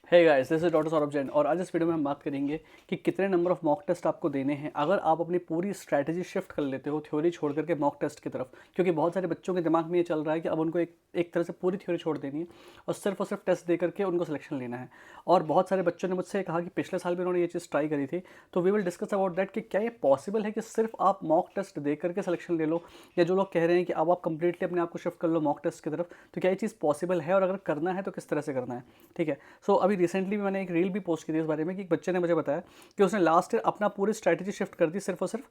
Hey guys, this is doctor Saurabh Jain और आज इस वीडियो में हम बात करेंगे कि कितने नंबर ऑफ मॉक टेस्ट आपको देने हैं अगर आप अपनी पूरी स्ट्रैटेजी शिफ्ट कर लेते हो थ्योरी छोड़ करके मॉक टेस्ट की तरफ। क्योंकि बहुत सारे बच्चों के दिमाग में ये चल रहा है कि अब उनको एक तरह से पूरी थ्योरी छोड़ देनी है और सिर्फ टेस्ट दे करके उनको सिलेक्शन लेना है। और बहुत सारे बच्चों ने मुझसे कहा कि पिछले साल भी उन्होंने ये चीज़ ट्राई करी थी। तो we will discuss about that कि क्या ये पॉसिबल है कि सिर्फ आप मॉक टेस्ट दे करके सिलेक्शन ले लो, या जो लोग कह रहे हैं कि अब आप कंप्लीटली अपने आप को शिफ्ट कर लो मॉक टेस्ट की तरफ, तो क्या ये चीज़ पॉसिबल है और अगर करना है तो किस तरह से करना है। ठीक है। सो अभी रिसेंटली मैंने एक रील भी पोस्ट की थी इस बारे में कि एक बच्चे ने मुझे बताया कि उसने लास्ट ईयर अपना पूरी स्ट्रैटेजी शिफ्ट कर दी सिर्फ और सिर्फ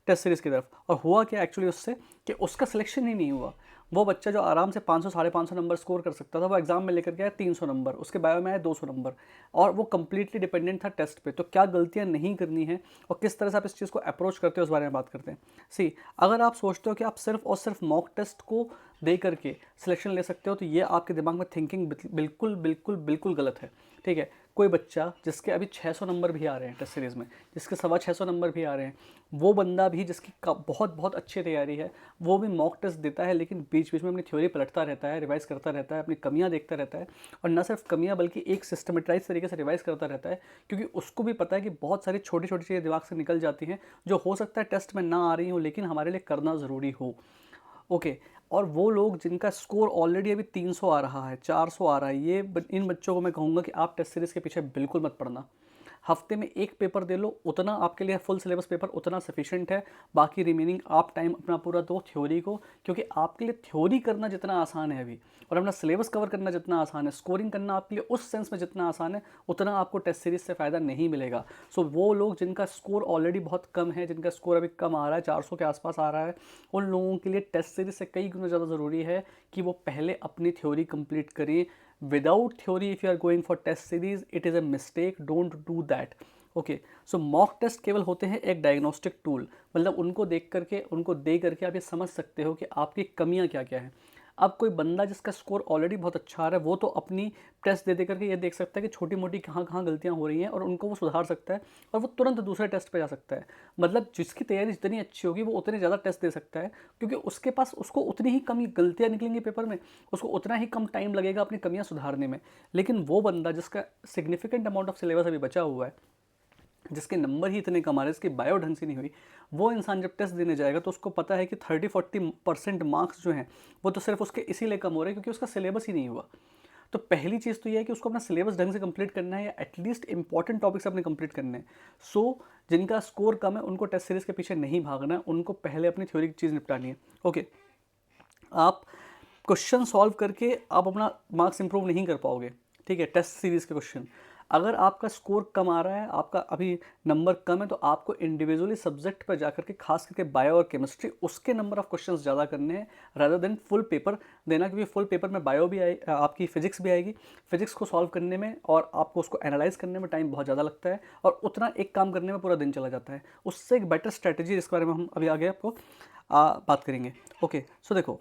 टेस्ट सीरीज़ की तरफ। और हुआ क्या एक्चुअली उससे कि उसका सिलेक्शन ही नहीं हुआ। वो बच्चा जो आराम से 500 550 नंबर स्कोर कर सकता था, वो एग्जाम में लेकर गया 300 नंबर, उसके बायो में आया 200 नंबर, और वो कंप्लीटली डिपेंडेंट था टेस्ट पे। तो क्या गलतियां नहीं करनी है और किस तरह से आप इस चीज़ को अप्रोच करते हो उस बारे में बात करते हैं। सी, अगर आप सोचते हो कि आप सिर्फ और सिर्फ मॉक टेस्ट को दे करके सिलेक्शन ले सकते हो, तो ये आपके दिमाग में थिंकिंग बिल्कुल बिल्कुल बिल्कुल गलत है। ठीक है। कोई बच्चा जिसके अभी 600 नंबर भी आ रहे हैं टेस्ट सीरीज़ में, जिसके 625 नंबर भी आ रहे हैं, वो बंदा भी जिसकी बहुत बहुत अच्छी तैयारी है, वो भी मॉक टेस्ट देता है, लेकिन बीच बीच में अपनी थ्योरी पलटता रहता है, रिवाइज करता रहता है, अपनी कमियां देखता रहता है। और न सिर्फ कमियां बल्कि एक सिस्टमेटाइज तरीके से रिवाइज करता रहता है, क्योंकि उसको भी पता है कि बहुत सारी छोटी छोटी चीज़ें दिमाग से निकल जाती हैं जो हो सकता है टेस्ट में ना आ रही हो लेकिन हमारे लिए करना ज़रूरी हो। ओके। और वो लोग जिनका स्कोर ऑलरेडी अभी 300 आ रहा है, 400 आ रहा है, इन बच्चों को मैं कहूँगा कि आप टेस्ट सीरीज़ के पीछे बिल्कुल मत पड़ना। हफ्ते में एक पेपर दे लो, उतना आपके लिए फुल सिलेबस पेपर उतना सफिशिएंट है। बाकी रिमेनिंग आप टाइम अपना पूरा दो थ्योरी को, क्योंकि आपके लिए थ्योरी करना जितना आसान है अभी और अपना सिलेबस कवर करना जितना आसान है, स्कोरिंग करना आपके लिए उस सेंस में जितना आसान है, उतना आपको टेस्ट सीरीज से फ़ायदा नहीं मिलेगा। सो वो लोग जिनका स्कोर ऑलरेडी बहुत कम है, जिनका स्कोर अभी कम आ रहा है, 400 के आसपास आ रहा है, उन लोगों के लिए टेस्ट सीरीज से कई गुना ज़्यादा ज़रूरी है कि वो पहले अपनी थ्योरी कंप्लीट करें। Without theory if you are going for test series, it is a mistake, don't do that. Okay. So mock test केवल होते हैं एक डायग्नोस्टिक टूल, मतलब उनको देख करके, उनको दे करके आप ये समझ सकते हो कि आपकी कमियां क्या क्या हैं। अब कोई बंदा जिसका स्कोर ऑलरेडी बहुत अच्छा आ रहा है, वो तो अपनी टेस्ट दे करके ये देख सकता है कि छोटी मोटी कहाँ कहाँ गलतियाँ हो रही हैं और उनको वो सुधार सकता है, और वो तुरंत दूसरे टेस्ट पे जा सकता है। मतलब जिसकी तैयारी जितनी अच्छी होगी वो उतने ज़्यादा टेस्ट दे सकता है, क्योंकि उसके पास उसको उतनी ही कम गलतियाँ निकलेंगी पेपर में, उसको उतना ही कम टाइम लगेगा अपनी कमियाँ सुधारने में। लेकिन वो बंदा जिसका सिग्निफिकेंट अमाउंट ऑफ सिलेबस अभी बचा हुआ है, जिसके नंबर ही इतने कम आ रहे हैं, इसकी बायो ढंग से नहीं हुई, वो इंसान जब टेस्ट देने जाएगा तो उसको पता है कि 30-40% मार्क्स जो हैं वो तो सिर्फ उसके इसीलिए कम हो रहे हैं क्योंकि उसका सिलेबस ही नहीं हुआ। तो पहली चीज़ तो ये है कि उसको अपना सिलेबस ढंग से कंप्लीट करना है, या एटलीस्ट इंपॉर्टेंट टॉपिक्स अपने कंप्लीट करने हैं। सो जिनका स्कोर कम है उनको टेस्ट सीरीज़ के पीछे नहीं भागना है, उनको पहले अपनी थ्योरी की चीज़ निपटानी है। ओके। आप क्वेश्चन सॉल्व करके आप अपना मार्क्स इंप्रूव नहीं कर पाओगे। ठीक है। टेस्ट सीरीज़ के क्वेश्चन, अगर आपका स्कोर कम आ रहा है, आपका अभी नंबर कम है, तो आपको इंडिविजुअली सब्जेक्ट पर जाकर के, खास करके बायो और केमिस्ट्री, उसके नंबर ऑफ क्वेश्चंस ज़्यादा करने हैं रादर देन फुल पेपर देना। क्योंकि फुल पेपर में बायो भी आए, आपकी फिजिक्स भी आएगी, फिजिक्स को सॉल्व करने में और आपको उसको एनालाइज करने में टाइम बहुत ज़्यादा लगता है, और उतना एक काम करने में पूरा दिन चला जाता है। उससे एक बेटर स्ट्रैटेजी जिसके बारे में हम अभी आगे आपको बात करेंगे। ओके। सो देखो,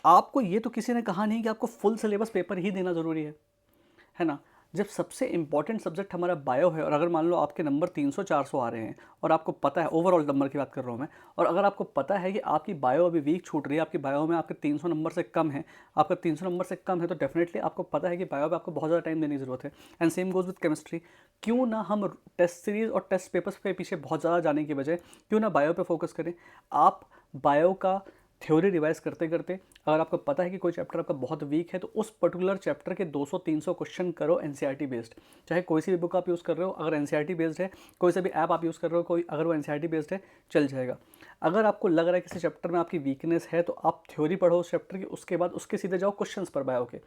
आपको ये तो किसी ने कहा नहीं कि आपको फुल सिलेबस पेपर ही देना ज़रूरी है ना। जब सबसे इंपॉर्टेंट सब्जेक्ट हमारा बायो है, और अगर मान लो आपके नंबर 300-400 आ रहे हैं, और आपको पता है, ओवरऑल नंबर की बात कर रहा हूँ मैं, और अगर आपको पता है कि आपकी बायो अभी वीक छूट रही है, आपकी बायो में आपके 300 नंबर से कम है, आपका 300 नंबर से कम है, तो डेफिनेटली आपको पता है कि बायो में आपको बहुत ज़्यादा टाइम देने की ज़रूरत है। And same goes with chemistry. क्यों ना हम टेस्ट सीरीज़ और टेस्ट पेपर्स के पीछे बहुत ज़्यादा जाने की बजाय क्यों ना बायो पे फोकस करें। आप बायो का थ्योरी रिवाइज करते करते, अगर आपको पता है कि कोई चैप्टर आपका बहुत वीक है, तो उस पर्टिकुलर चैप्टर के 200-300 क्वेश्चन करो एनसीईआरटी बेस्ड। चाहे कोई सी भी बुक आप यूज़ कर रहे हो, अगर एनसीईआरटी बेस्ड है, कोई सा भी ऐप आप यूज़ कर रहे हो, कोई अगर वो एनसीईआरटी बेस्ड है, चल जाएगा। अगर आपको लग रहा है किसी चैप्टर में आपकी वीकनेस है, तो आप थ्योरी पढ़ो उस चैप्टर की, उसके बाद उसके सीधे जाओ क्वेश्चंस पर बायो के।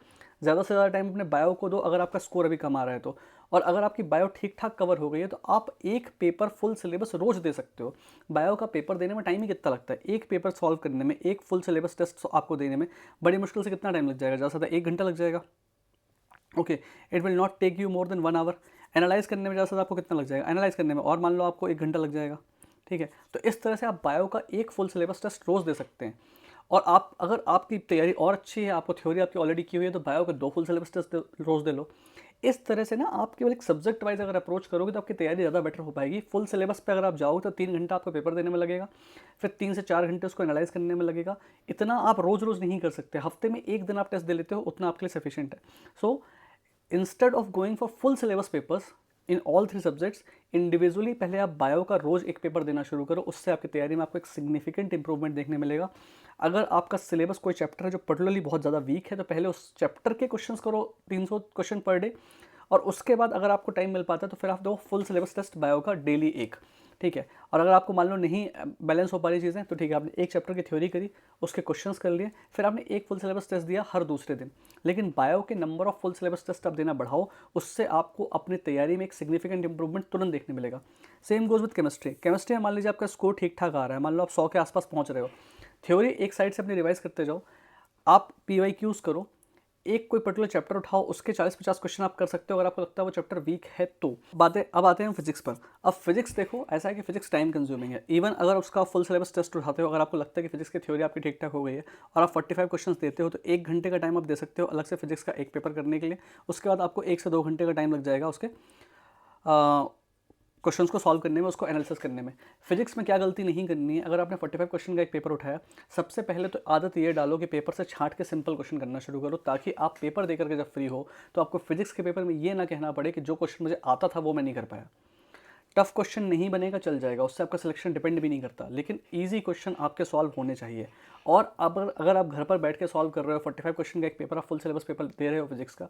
ज़्यादा से ज़्यादा टाइम अपने बायो को दो अगर आपका स्कोर अभी कम आ रहा है तो। और अगर आपकी बायो ठीक ठाक कवर हो गई है, तो आप एक पेपर फुल सिलेबस रोज दे सकते हो। बायो का पेपर देने में टाइम ही कितना लगता है, एक पेपर सॉल्व करने में, एक फुल सिलेबस टेस्ट आपको देने में बड़ी मुश्किल से कितना टाइम लग जाएगा, ज़्यादा से ज़्यादा 1 घंटा लग जाएगा। Okay. It will not take you more than 1 hour. Analyse करने में ज़्यादा से ज़्यादा आपको कितना लग जाएगा, एनालाइज करने में, और मान लो आपको 1 घंटा लग जाएगा। ठीक है। तो इस तरह से आप बायो का एक फुल सिलेबस टेस्ट रोज़ दे सकते हैं। और आप, अगर आपकी तैयारी और अच्छी है, आपको थ्योरी आपकी ऑलरेडी की हुई है, तो बायो का 2 फुल सिलेबस टेस्ट रोज़ दे लो। इस तरह से ना आप केवल एक सब्जेक्ट वाइज अगर अप्रोच करोगे तो आपकी तैयारी ज़्यादा बेटर हो पाएगी। फुल सिलेबस पे अगर आप जाओगे तो 3 घंटा आपको पेपर देने में लगेगा, फिर 3 से 4 घंटे उसको एनालाइज करने में लगेगा। इतना आप रोज़ रोज़ नहीं कर सकते। हफ्ते में एक दिन आप टेस्ट दे लेते हो, उतना आपके लिए सफिशिएंट है। So instead of going for full syllabus papers in all 3 subjects, individually पहले आप बायो का रोज़ एक पेपर देना शुरू करो। उससे आपकी तैयारी में आपको एक सिग्निफिकेंट इंप्रूवमेंट देखने मिलेगा। अगर आपका सिलेबस कोई चैप्टर है जो पर्टिकुलरली बहुत ज़्यादा वीक है, तो पहले उस चैप्टर के क्वेश्चंस करो 300 क्वेश्चन पर डे, और उसके बाद अगर आपको टाइम मिल पाता है तो फिर आप दो फुल सिलेबस टेस्ट बायो का डेली एक, ठीक है। और अगर आपको मान लो नहीं बैलेंस हो पा रही चीज़ें, तो ठीक है, आपने एक चैप्टर की थ्योरी करी, उसके क्वेश्चंस कर लिए, फिर आपने एक फुल सिलेबस टेस्ट दिया हर दूसरे दिन। लेकिन बायो के number of full syllabus test आप देना बढ़ाओ, उससे आपको अपनी तैयारी में एक सिग्निफिकेंट इंप्रूवमेंट तुरंत देखने मिलेगा। Same goes with chemistry. Chemistry में मान लीजिए आपका स्कोर ठीक ठाक आ रहा है, मान लो आप 100 के आसपास पहुंच रहे हो, थ्योरी एक साइड से अपनी रिवाइज करते जाओ, आप PYQs करो, एक कोई पर्टिकुलर चैप्टर उठाओ, उसके 40-50 क्वेश्चन आप कर सकते हो अगर आपको लगता है वो चैप्टर वीक है तो। बातें अब आते हैं फिजिक्स पर। अब फिजिक्स देखो, ऐसा है कि फिजिक्स टाइम कंज्यूमिंग है। इवन अगर उसका फुल सिलेबस टेस्ट उठाते हो, अगर आपको लगता है कि फिजिक्स की थ्योरी आपकी ठीक ठाक हो गई है और आप 45 क्वेश्चन देते हो, तो 1 घंटे का टाइम आप दे सकते हो अलग से फिजिक्स का एक पेपर करने के लिए। उसके बाद आपको 1 से 2 घंटे का टाइम लग जाएगा उसके क्वेश्चंस को सॉल्व करने में, उसको एनालिसिस करने में। फिजिक्स में क्या गलती नहीं करनी है, अगर आपने 45 क्वेश्चन का एक पेपर उठाया, सबसे पहले तो आदत ये डालो कि पेपर से छांट के सिंपल क्वेश्चन करना शुरू करो, ताकि आप पेपर देकर के जब फ्री हो तो आपको फिजिक्स के पेपर में ये ना कहना पड़े कि जो क्वेश्चन मुझे आता था वो मैं नहीं कर पाया। टफ क्वेश्चन नहीं बनेगा, चल जाएगा, उससे आपका सिलेक्शन डिपेंड भी नहीं करता, लेकिन ईजी क्वेश्चन आपके सॉल्व होने चाहिए। और अब अगर आप घर पर बैठ के सॉल्व कर रहे हो 45 क्वेश्चन का एक पेपर, आप फुल सिलेबस पेपर दे रहे हो फिजिक्स का,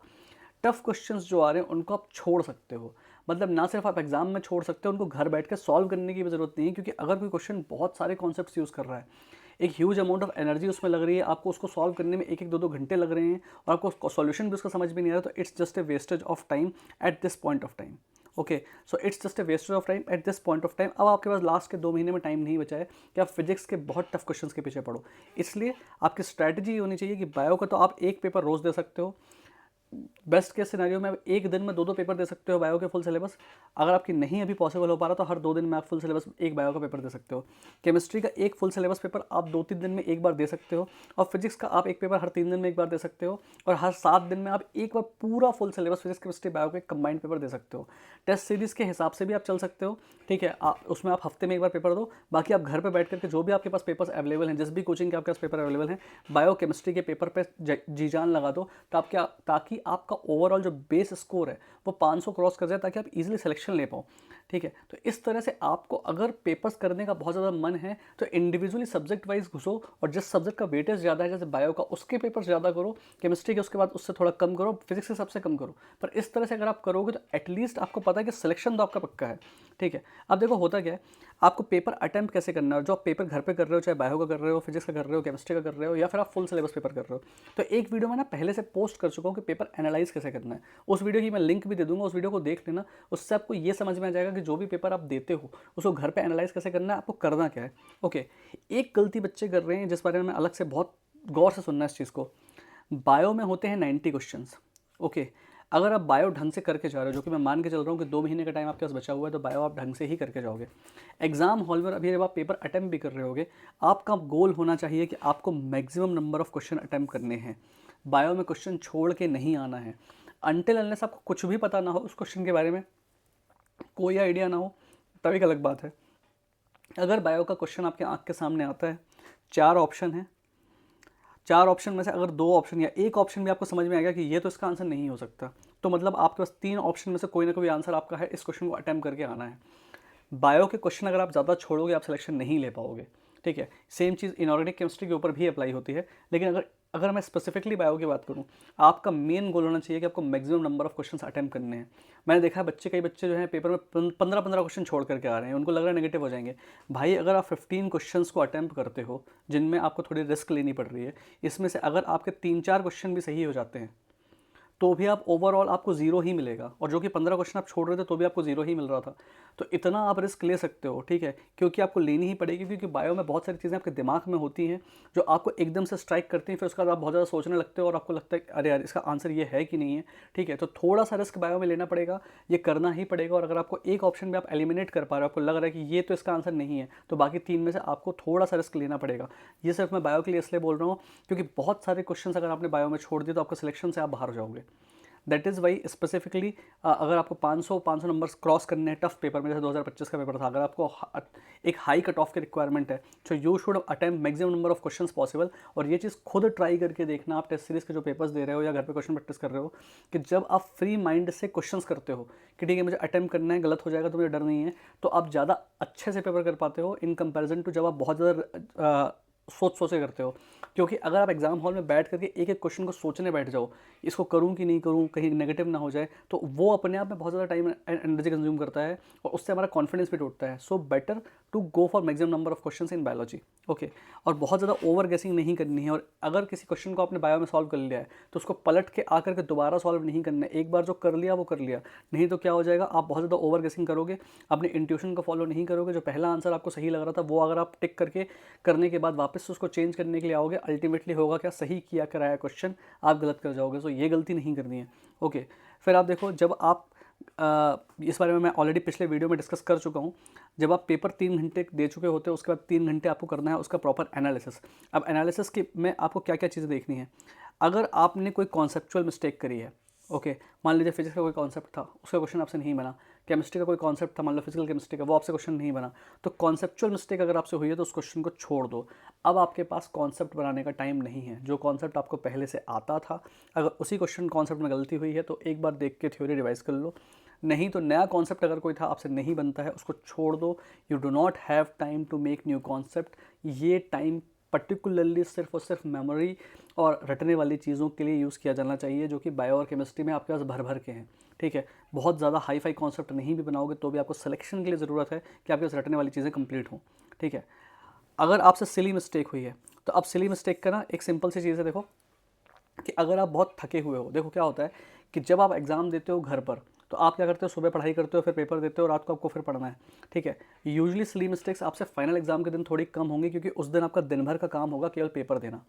टफ क्वेश्चंस जो आ रहे हैं उनको आप छोड़ सकते हो। मतलब ना सिर्फ आप एग्जाम में छोड़ सकते हो, उनको घर बैठ के सॉल्व करने की भी ज़रूरत नहीं है, क्योंकि अगर कोई क्वेश्चन बहुत सारे कॉन्सेप्ट्स यूज़ कर रहा है, एक ह्यूज अमाउंट ऑफ एनर्जी उसमें लग रही है, आपको उसको सॉल्व करने में 1-1, 2-2 घंटे लग रहे हैं, और आपको सॉल्यूशन भी उसका समझ में नहीं आ रहा, तो it's just a wastage of time at this point of time. Okay, so it's just a wastage of time at this point of time. अब आपके पास लास्ट के 2 महीने में टाइम नहीं बचा है कि आप फिजिक्स के बहुत टफ क्वेश्चंस के पीछे पढ़ो। इसलिए आपकी स्ट्रैटेजी होनी चाहिए कि बायो का तो आप एक पेपर रोज़ दे सकते हो, बेस्ट केस सिनेरियो में एक दिन में 2-2 पेपर दे सकते हो बायो के फुल सिलेबस। अगर आपकी नहीं अभी पॉसिबल हो पा रहा तो हर 2 दिन में आप फुल सिलेबस एक बायो का पेपर दे सकते हो। केमिस्ट्री का एक फुल सिलेबस पेपर आप 2-3 दिन में एक बार दे सकते हो, और फिजिक्स का आप एक पेपर हर 3 दिन में एक बार दे सकते हो, और हर 7 दिन में आप एक बार पूरा full syllabus physics chemistry bio के कंबाइंड पेपर दे सकते हो। टेस्ट सीरीज़ के हिसाब से भी आप चल सकते हो, ठीक है। उसमें आप हफ्ते में एक बार पेपर दो, बाकी आप घर पर बैठ करके जो भी आपके पास पेपर्स अवेलेबल हैं, जिस भी कोचिंग के आपके पास पेपर अवेलेबल हैं, बायो केमिस्ट्री के पेपर पर जी जान लगा दो, ताकि आपका ओवरऑल जो बेस स्कोर है वो 500 क्रॉस कर जाए, ताकि आप इजीली सिलेक्शन ले पाओ, ठीक है। तो इस तरह से आपको अगर पेपर्स करने का बहुत ज़्यादा मन है तो इंडिविजुअली सब्जेक्ट वाइज घुसो, और जिस सब्जेक्ट का वेटेज ज़्यादा है, जैसे बायो का, उसके पेपर ज़्यादा करो, केमिस्ट्री के उसके बाद उससे थोड़ा कम करो, फिजिक्स के सबसे कम करो। पर इस तरह से अगर आप करोगे तो एटलीस्ट आपको पता है कि सिलेक्शन तो आपका पक्का है, ठीक है। अब देखो होता क्या है, आपको पेपर अटैम्प्ट कैसे करना है, जो आप पेपर घर पे कर रहे हो, चाहे बायो का कर रहे हो, फिजिक्स का कर रहे हो, केमिस्ट्री का कर रहे हो, या फिर आप फुल सिलेबस पेपर कर रहे हो, तो एक वीडियो में ना पहले से पोस्ट कर चुका हूँ कि पेपर एनालाइज कैसे करना है। उस वीडियो की मैं लिंक भी दे दूंगा, उस वीडियो को देख लेना। उससे आपको ये समझ में आ जाएगा कि जो भी पेपर आप देते हो उसको घर पे एनालाइज कैसे करना है, आपको करना क्या है। ओके, एक गलती बच्चे कर रहे हैं जिस बारे में अलग से बहुत गौर से सुनना है इस चीज़ को। बायो में होते हैं 90 क्वेश्चंस। ओके, अगर आप बायो ढंग से करके जा रहे हो, जो कि मैं मान के चल रहा हूँ कि 2 महीने का टाइम आपके पास बचा हुआ है, तो बायो आप ढंग से ही करके जाओगे। एग्जाम हॉल में अभी जब आप पेपर अटैम्प्ट भी कर रहे होगे, आपका गोल होना चाहिए कि आपको maximum number of question attempt करने हैं। बायो में क्वेश्चन छोड़ के नहीं आना है। अनटिल अनलेस आपको कुछ भी पता ना हो उस क्वेश्चन के बारे में, कोई आइडिया ना हो, तब एक अलग बात है। अगर बायो का क्वेश्चन आपके आंख के सामने आता है, 4 ऑप्शन है, 4 ऑप्शन में से अगर 2 ऑप्शन या एक ऑप्शन भी आपको समझ में आ गया कि ये तो इसका आंसर नहीं हो सकता, तो मतलब आपके पास 3 ऑप्शन में से कोई ना कोई आंसर आपका है, इस क्वेश्चन को अटैम्प्ट करके आना है। बायो के क्वेश्चन अगर आप ज़्यादा छोड़ोगे, आप सिलेक्शन नहीं ले पाओगे, ठीक है। सेम चीज़ इनऑर्गेनिक केमिस्ट्री के ऊपर भी अप्लाई होती है, लेकिन अगर अगर मैं स्पेसिफिकली बायो की बात करूँ, आपका मेन गोल होना चाहिए कि आपको maximum number of questions attempt करने हैं। मैंने देखा है कई बच्चे जो हैं पेपर में 15-15 क्वेश्चन छोड़ करके आ रहे हैं, उनको लग रहा है नेगेटिव हो जाएंगे। भाई अगर आप 15 क्वेश्चंस को अटेम्प्ट करते हो, जिनमें आपको थोड़ी रिस्क लेनी पड़ रही है, इसमें से अगर आपके 3-4 क्वेश्चन भी सही हो जाते हैं, तो भी आप ओवरऑल आपको जीरो ही मिलेगा, और जो कि 15 क्वेश्चन आप छोड़ रहे थे तो भी आपको जीरो ही मिल रहा था। तो इतना आप रिस्क ले सकते हो, ठीक है, क्योंकि आपको लेनी ही पड़ेगी, क्योंकि बायो में बहुत सारी चीज़ें आपके दिमाग में होती हैं जो आपको एकदम से स्ट्राइक करती हैं, फिर उसके बाद आप बहुत ज़्यादा सोचने लगते हो और आपको लगता है कि अरे यार इसका आंसर ये है कि नहीं है, ठीक है। तो थोड़ा सा रिस्क बायो में लेना पड़ेगा, ये करना ही पड़ेगा। और अगर आपको एक ऑप्शन में आप एलिमिनेट कर पा रहे हो, आपको लग रहा है कि ये तो इसका आंसर नहीं है, तो बाकी 3 में से आपको थोड़ा सा रिस्क लेना पड़ेगा। ये सिर्फ मैं बायो के लिए इसलिए बोल रहा हूँ क्योंकि बहुत सारे क्वेश्चन अगर आपने बायो में छोड़ दिए तो आपका सिलेक्शन से आप बाहर हो जाओगे। दैट इज़ वाई स्पेसिफिकली अगर आपको 500 नंबर्स क्रॉस करने हैं टफ पेपर में, जैसे 2025 का पेपर था, अगर आपको एक हाई कट ऑफ की रिक्वायरमेंट है, तो you should attempt maximum number of questions possible. और ये चीज़ खुद ट्राई करके देखना, आप टेस्ट सीरीज़ के जो पेपर्स दे रहे हो या घर पे क्वेश्चन प्रैक्टिस कर रहे हो, कि जब आप फ्री माइंड से क्वेश्चंस करते हो कि ठीक है मुझे अटेम्प्ट करना है, गलत हो जाएगा तो मुझे डर नहीं है, तो आप ज़्यादा अच्छे से पेपर कर पाते हो इन कंपैरिजन टू जब आप बहुत ज़्यादा सोच के करते हो। क्योंकि अगर आप एग्जाम हॉल में बैठ करके एक एक क्वेश्चन को सोचने बैठ जाओ, इसको करूँ कि नहीं करूँ, कहीं नेगेटिव ना हो जाए, तो वो अपने आप में बहुत ज़्यादा टाइम एंड एनर्जी कंज्यूम करता है और उससे हमारा कॉन्फिडेंस भी टूटता है। So better to go for maximum number of questions in biology. Okay, और बहुत ज़्यादा ओवर गेसिंग नहीं करनी है। और अगर किसी क्वेश्चन को आपने बायो में सॉल्व कर लिया है तो उसको पलट के आकर के दोबारा सॉल्व नहीं करना है। एक बार जो कर लिया वो कर लिया, नहीं तो क्या हो जाएगा, आप बहुत ज़्यादा ओवर गेसिंग करोगे, अपने इंट्यूशन को फॉलो नहीं करोगे। जो पहला आंसर आपको सही लग रहा था वो अगर आप टिक करके करने के बाद वापस उसको चेंज करने के लिए आओगे, अल्टीमेटली होगा क्या, सही किया कराया क्वेश्चन आप गलत कर जाओगे। सो ये गलती नहीं करनी है। ओके, फिर आप देखो, जब आप इस बारे में मैं ऑलरेडी पिछले वीडियो में डिस्कस कर चुका हूँ। जब आप पेपर 3 घंटे दे चुके होते हो, उसके बाद 3 घंटे आपको करना है उसका प्रॉपर एनालिसिस। अब एनालिसिस की में आपको क्या क्या चीज़ें देखनी है। अगर आपने कोई कॉन्सेप्चुअल मिस्टेक करी है, ओके, मान लीजिए फिजिक्स का कोई कॉन्सेप्ट था, उसका क्वेश्चन आपसे नहीं बना, केमिस्ट्री का कोई कॉन्सेप्ट था, मान लो फिजिकल केमिस्ट्री का, वो आपसे क्वेश्चन नहीं बना, तो कॉन्सेप्चुअल मिस्टेक अगर आपसे हुई है तो उस क्वेश्चन को छोड़ दो। अब आपके पास कॉन्सेप्ट बनाने का टाइम नहीं है। जो कॉन्सेप्ट आपको पहले से आता था, अगर उसी क्वेश्चन कॉन्सेप्ट में गलती हुई है तो एक बार देख के थ्योरी रिवाइज कर लो। नहीं तो नया कॉन्सेप्ट अगर कोई था आपसे नहीं बनता है, उसको छोड़ दो। You do not have time to make new concept. ये टाइम पर्टिकुलरली सिर्फ और सिर्फ मेमोरी और रटने वाली चीज़ों के लिए यूज़ किया जाना चाहिए, जो कि बायो और केमिस्ट्री में आपके पास भर भर के हैं। ठीक है, बहुत ज़्यादा हाई फाई कॉन्सेप्ट नहीं भी बनाओगे तो भी आपको सिलेक्शन के लिए ज़रूरत है कि आपके पास रटने वाली चीज़ें कंप्लीट हों। ठीक है, अगर आपसे सिली मिस्टेक हुई है तो आप सिली मिस्टेक का ना एक सिंपल सी चीज़ है, देखो कि अगर आप बहुत थके हुए हो, देखो क्या होता है कि जब आप एग्ज़ाम देते हो घर पर, तो आप क्या करते हो, सुबह पढ़ाई करते हो, फिर पेपर देते हो, रात को आपको फिर पढ़ना है। ठीक है, यूजुअली सिली मिस्टेक्स आपसे फाइनल एग्जाम के दिन थोड़ी कम होंगी, क्योंकि उस दिन आपका दिन भर का काम होगा केवल पेपर देना।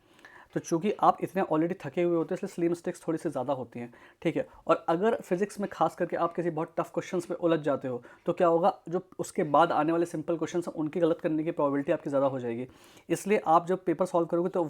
तो चूंकि आप इतने ऑलरेडी थके हुए होते हैं, इसलिए स्लिम मिस्टेक्स थोड़ी सी ज़्यादा होती हैं। ठीक है, और अगर फिजिक्स में खास करके आप किसी बहुत टफ क्वेश्चंस पे उलझ जाते हो, तो क्या होगा, जो उसके बाद आने वाले सिंपल क्वेश्चंस हैं उनकी गलत करने की प्रोबेबिलिटी आपकी ज़्यादा हो जाएगी। इसलिए आप जब पेपर सॉल्व करोगे तो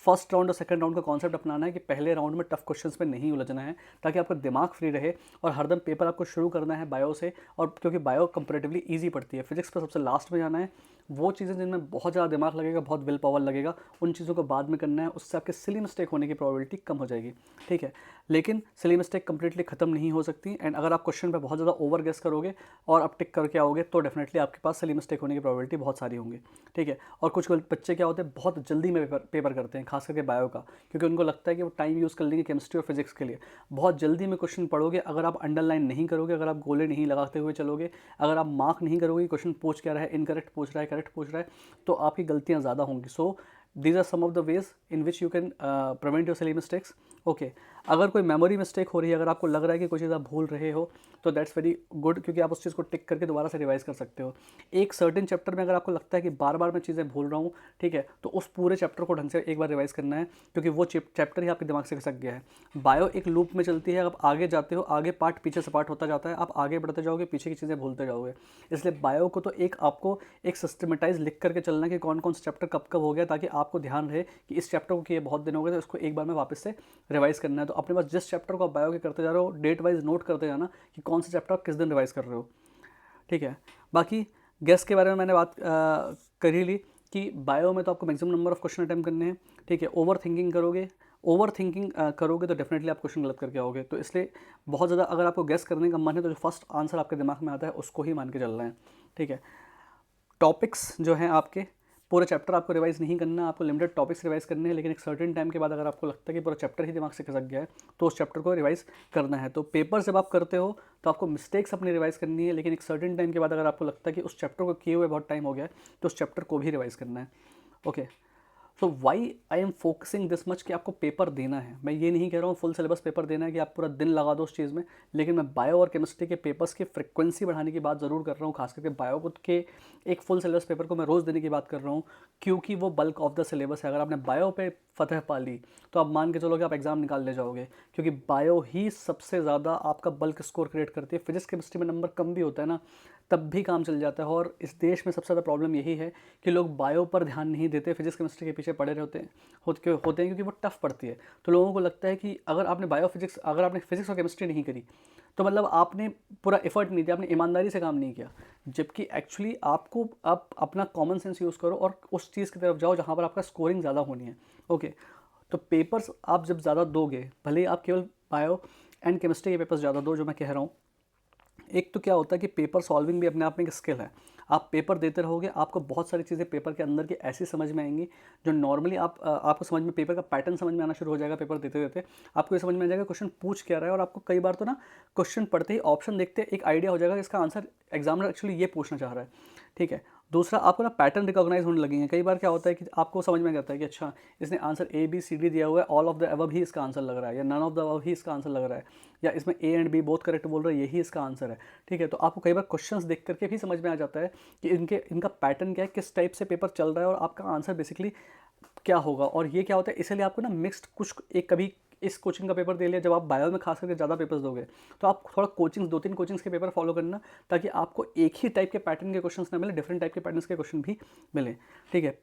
फर्स्ट राउंड और सेकंड राउंड का कॉन्सेप्ट अपनाना है कि पहले राउंड में टफ क्वेश्चंस में नहीं उलझना है, ताकि आपका दिमाग फ्री रहे। और हरदम पेपर आपको शुरू करना है बायो से, और क्योंकि बायो कंपेरेटिवली ईजी पड़ती है। फिजिक्स पर सबसे लास्ट में जाना है। वो चीज़ें जिनमें बहुत ज़्यादा दिमाग लगेगा, बहुत विल पावर लगेगा, उन चीज़ों को बाद में करना है। उससे आपके सिली मिस्टेक होने की प्रोबेबिलिटी कम हो जाएगी। ठीक है, लेकिन सिली मिस्टेक कंप्लीटली खत्म नहीं हो सकती। एंड अगर आप क्वेश्चन पे बहुत ज़्यादा ओवर गेस करोगे और आप टिक करके आओगे, तो डेफिनेटली आपके पास सिली मिस्टेक होने की प्रोबेबिलिटी बहुत सारी होंगी। ठीक है, और कुछ बच्चे क्या होते हैं, बहुत जल्दी में पेपर करते हैं, खास करके बायो का, क्योंकि उनको लगता है कि वो टाइम यूज़ कर लेंगे केमिस्ट्री और फिजिक्स के लिए। बहुत जल्दी में क्वेश्चन पढ़ोगे, अगर आप अंडरलाइन नहीं करोगे, अगर आप गोले नहीं लगाते हुए चलोगे, अगर आप मार्क नहीं करोगे क्वेश्चन पूछ क्या रहा है, इनकरेक्ट पूछ रहा है, करेक्ट पूछ रहा है, तो आपकी गलतियाँ ज़्यादा होंगी। So these are some of the ways in which you can prevent your silly mistakes. Okay, अगर कोई मेमोरी मिस्टेक हो रही है, अगर आपको लग रहा है कि कोई चीज़ आप भूल रहे हो, तो दैट्स वेरी गुड, क्योंकि आप उस चीज़ को टिक करके दोबारा से रिवाइज कर सकते हो। एक सर्टेन चैप्टर में अगर आपको लगता है कि बार बार मैं चीज़ें भूल रहा हूँ, ठीक है, तो उस पूरे चैप्टर को ढंग से एक बार रिवाइज करना है, क्योंकि वो चैप्टर ही आपके दिमाग से खसक गया है। बायो एक लूप में चलती है, आप आगे जाते हो, आगे पार्ट पीछे से पार्ट होता जाता है, आप आगे बढ़ते जाओगे, पीछे की चीज़ें भूलते जाओगे। इसलिए बायो को तो आपको एक सिस्टमेटाइज लिख करके चलना है कि कौन कौन सा चैप्टर कब कब हो गया, ताकि आपको ध्यान रहे कि इस चैप्टर को किए बहुत दिन हो गए, तो इसको एक बार में वापस से रिवाइज करना है। तो अपने पास जिस चैप्टर को आप बायो के करते जा रहे हो, डेट वाइज नोट करते जाना कि कौन सा चैप्टर आप किस दिन रिवाइज कर रहे हो। ठीक है, बाकी गैस के बारे में मैंने बात कर ही ली कि बायो में तो आपको maximum number of question attempt करने हैं। ठीक है, ओवर थिंकिंग करोगे तो डेफिनेटली आप क्वेश्चन गलत करके आओगे। तो इसलिए बहुत ज़्यादा अगर आपको गैस करने का मन है, तो जो फर्स्ट आंसर आपके दिमाग में आता है उसको ही मान के चलना है। ठीक है, टॉपिक्स जो हैं आपके, पूरे चैप्टर आपको रिवाइज नहीं करना, आपको लिमिटेड टॉपिक्स रिवाइज करने हैं, लेकिन एक सर्टेन टाइम के बाद अगर आपको लगता है कि पूरा चैप्टर ही दिमाग से खसक गया है, तो उस चैप्टर को रिवाइज करना है। तो पेपर जब आप करते हो तो आपको मिस्टेक्स अपनी रिवाइज करनी है, लेकिन एक सर्टेन टाइम के बाद अगर आपको लगता है कि उस चैप्टर को किए हुए बहुत टाइम हो गया है, तो उस चैप्टर को भी रिवाइज करना है। Okay, so why I am focusing this much कि आपको पेपर देना है। मैं ये नहीं कह रहा हूँ फुल सिलेबस पेपर देना है कि आप पूरा दिन लगा दो उस चीज़ में, लेकिन मैं बायो और केमिस्ट्री के पेपर्स की फ्रिक्वेंसी बढ़ाने की बात ज़रूर कर रहा हूँ। खास करके बायो के एक फुल सिलेबस पेपर को मैं रोज़ देने की बात कर रहा हूँ, क्योंकि वो बल्क ऑफ द सिलेबस है। अगर आपने बायो पे फतह पा ली तो आप मान के चलो कि आप एग्ज़ाम निकाल ले जाओगे, क्योंकि बायो ही सबसे ज़्यादा आपका बल्क स्कोर क्रिएट करती है। फिजिक्स केमिस्ट्री में नंबर कम भी होता है ना, तब भी काम चल जाता है। और इस देश में सबसे ज़्यादा प्रॉब्लम यही है कि लोग बायो पर ध्यान नहीं देते, फिजिक्स केमिस्ट्री के पीछे पीछे पड़े रहे होते हैं क्योंकि वो टफ़ पड़ती है। तो लोगों को लगता है कि अगर आपने फिज़िक्स और केमिस्ट्री नहीं करी तो मतलब आपने पूरा एफर्ट नहीं दिया, आपने ईमानदारी से काम नहीं किया। जबकि एक्चुअली आपको आप अपना कॉमन सेंस यूज़ करो और उस चीज़ की तरफ जाओ जहाँ पर आपका स्कोरिंग ज़्यादा होनी है। ओके, तो पेपर्स आप जब ज़्यादा दोगे, भले ही आप केवल बायो एंड केमिस्ट्री के पेपर्स ज़्यादा दो, जो मैं कह रहा हूँ, एक तो क्या होता है कि पेपर सॉल्विंग भी अपने आप में एक स्किल है। आप पेपर देते रहोगे, आपको बहुत सारी चीज़ें पेपर के अंदर की ऐसी समझ में आएंगी जो नॉर्मली आपको समझ में, पेपर का पैटर्न समझ में आना शुरू हो जाएगा। पेपर देते देते आपको ये समझ में आ जाएगा क्वेश्चन पूछ क्या रहा है, और आपको कई बार तो ना क्वेश्चन पढ़ते ही ऑप्शन देखते एक आइडिया हो जाएगा कि इसका आंसर एग्जामिनर एक्चुअली ये पूछना चाह रहा है। ठीक है, दूसरा आपको ना पैटर्न रिकॉग्नाइज होने लगेंगे। कई बार क्या होता है कि आपको समझ में आता है कि अच्छा इसने answer A B C D दिया हुआ है, ऑल ऑफ द अबव ही इसका आंसर लग रहा है, या नन ऑफ द अबव ही इसका आंसर लग रहा है, या इसमें A and B both correct बोल रहे हैं, यही इसका आंसर है। ठीक है, तो आपको कई बार क्वेश्चंस देख करके भी समझ में आ जाता है कि इनका पैटर्न क्या है, किस टाइप से पेपर चल रहा है और आपका आंसर बेसिकली क्या होगा। और ये क्या होता है, इसलिए आपको ना मिक्स्ड कुछ एक कभी इस कोचिंग का पेपर दे लिया, जब आप बायो में खास करके ज़्यादा पेपर्स दोगे तो आप थोड़ा कोचिंग 2-3 कोचिंग्स के पेपर फॉलो करना, ताकि आपको एक ही टाइप के पैटर्न के क्वेश्चंस ना मिले, डिफरेंट टाइप के पैटर्न्स के क्वेश्चन भी मिले। ठीक है,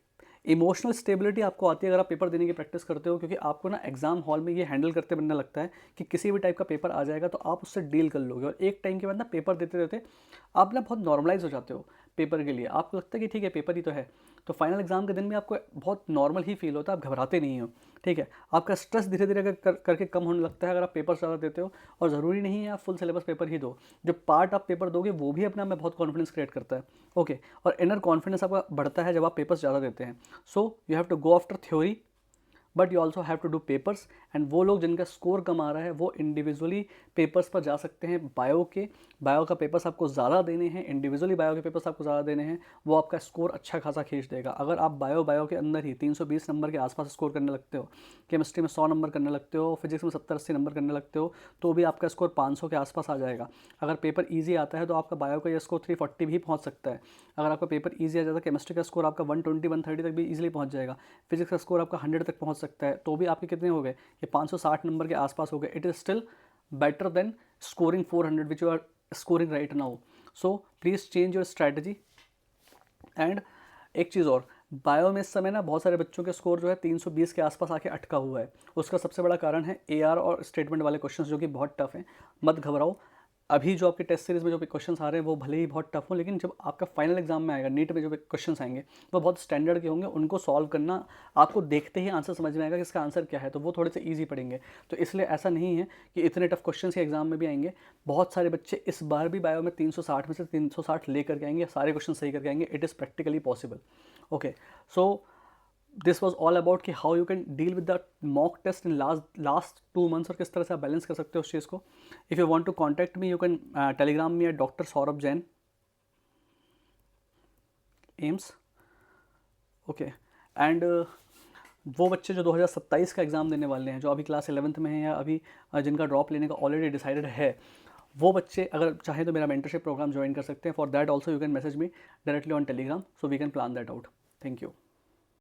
इमोशनल स्टेबिलिटी आपको आती है अगर आप पेपर देने की प्रैक्टिस करते हो, क्योंकि आपको ना एग्जाम हॉल में ये हैंडल करते बनने लगता है कि किसी भी टाइप का पेपर आ जाएगा तो आप उससे डील कर लोगे, और एक टाइम के बाद ना पेपर देते देते आप ना बहुत नॉर्मलाइज हो जाते हो पेपर के लिए। आपको लगता है कि ठीक है पेपर ही तो है, तो फाइनल एग्जाम के दिन में आपको बहुत नॉर्मल ही फील होता है, आप घबराते नहीं हो। ठीक है, आपका स्ट्रेस धीरे धीरे करके कम होने लगता है अगर आप पेपर ज़्यादा देते हो। और ज़रूरी नहीं है आप फुल सिलेबस पेपर ही दो, जो पार्ट आप पेपर दोगे वो भी अपने आप में बहुत कॉन्फिडेंस क्रिएट करता है। ओके, और इनर कॉन्फिडेंस आपका बढ़ता है जब आप पेपर्स ज़्यादा देते हैं। So you have to go after theory, but you also have to do papers. And वो लोग जिनका स्कोर कम आ रहा है वो इंडिविजुअली पेपर्स पर जा सकते हैं। बायो का पेपर्स आपको ज़्यादा देने हैं, इंडिविजुअली बायो के पेपर्स आपको ज़्यादा देने हैं, वो आपका स्कोर अच्छा खासा खींच देगा। अगर आप बायो के अंदर ही 320 नंबर के आसपास स्कोर करने लगते हो, केमिस्ट्री में 100 नंबर करने लगते हो, फिजिक्स में 70-80 नंबर करने लगते हो, तो भी आपका स्कोर 500 के आसपास आ जाएगा। अगर पेपर ईजी आता है तो आपका बायो का ये स्कोर 340 भी पहुँच सकता है। अगर आपका पेपर ईजी आ जाता है, केमिस्ट्री का स्कोर आपका 120-130 तक भी ईजिली पहुँच जाएगा। फिजिक्स का स्कोर आपका 100 तक पहुँच सकता है, तो भी आपके कितने हो गए, ये 560 नंबर के आसपास हो गए। It is still better than scoring 400 which you are scoring right now. So please change your strategy. And एक चीज़ और, बायो में इस समय ना बहुत सारे बच्चों के स्कोर जो है 320 के आसपास आके अटका हुआ है। उसका सबसे बड़ा कारण है एआर और स्टेटमेंट वाले क्वेश्चंस, जो कि बहुत टफ हैं। मत घबराओ, अभी जो आपके टेस्ट सीरीज़ में जो क्वेश्चंस आ रहे हैं वो भले ही बहुत टफ हो, लेकिन जब आपका फाइनल एग्जाम में आएगा, नीट में जो क्वेश्चंस आएंगे वो बहुत स्टैंडर्ड के होंगे। उनको सॉल्व करना आपको देखते ही आंसर समझ में आएगा कि इसका आंसर क्या है, तो वो थोड़े से ईजी पड़ेंगे। तो इसलिए ऐसा नहीं है कि इतने टफ क्वेश्चंस ही एग्जाम में भी आएंगे। बहुत सारे बच्चे इस बार भी बायो में 360 में से 360 लेकर के आएंगे, सारे क्वेश्चन सही करके आएंगे। It is practically possible. Okay, so this was all about कि how you can deal with the mock test in last 2 months, और किस तरह से आप बैलेंस कर सकते हो उस चीज़ को। If you want to contact me, you can telegram me at doctor Saurabh Jain AIIMS. Okay, and वो बच्चे जो 2027 का एग्ज़ाम देने वाले हैं, जो अभी क्लास 11th में हैं, या अभी जिनका ड्रॉप लेने का ऑलरेडी डिसाइडेड है, वो बच्चे अगर चाहें तो मेरा मेंटरशिप प्रोग्राम ज्वाइन कर सकते हैं। For that also you can message me directly on Telegram, so we can plan that out. Thank you.